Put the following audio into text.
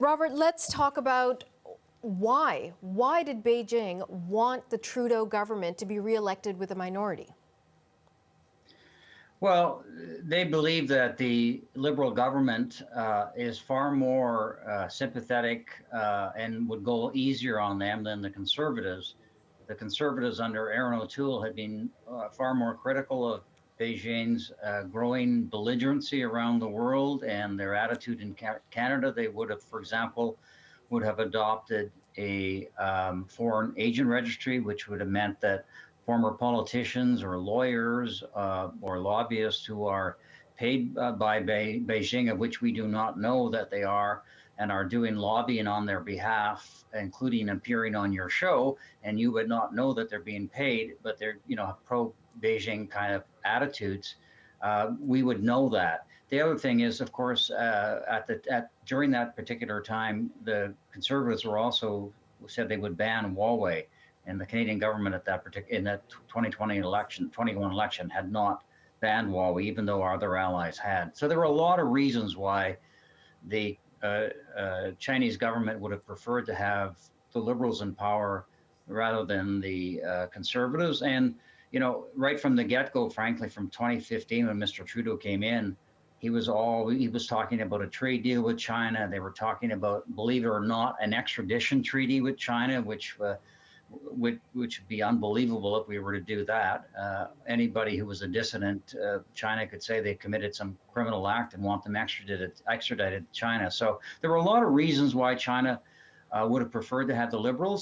Robert, let's talk about why. Why did Beijing want the Trudeau government to be reelected with a minority? Well, they believe that the Liberal government is far more sympathetic and would go easier on them than the Conservatives. The Conservatives under Aaron O'Toole had been far more critical of Beijing's growing belligerency around the world and their attitude in Canada. They would have, for example, would have adopted a foreign agent registry, which would have meant that former politicians or lawyers or lobbyists who are paid by Beijing, of which we do not know that they are, and are doing lobbying on their behalf, including appearing on your show, and you would not know that they're being paid, but they're, pro-Beijing kind of attitudes. We would know that. The other thing is, of course, during that particular time, the Conservatives were also said they would ban Huawei, and the Canadian government at in that 2021 election had not banned Huawei, even though our other allies had. So there were a lot of reasons why the Chinese government would have preferred to have the Liberals in power rather than the Conservatives. And right from the get-go, frankly, from 2015 when Mr. Trudeau came in, he was talking about a trade deal with China. They were talking about, believe it or not, an extradition treaty with China, which would be unbelievable if we were to do that. Anybody who was a dissident, China could say they committed some criminal act and want them extradited to China. So there were a lot of reasons why China would have preferred to have the Liberals.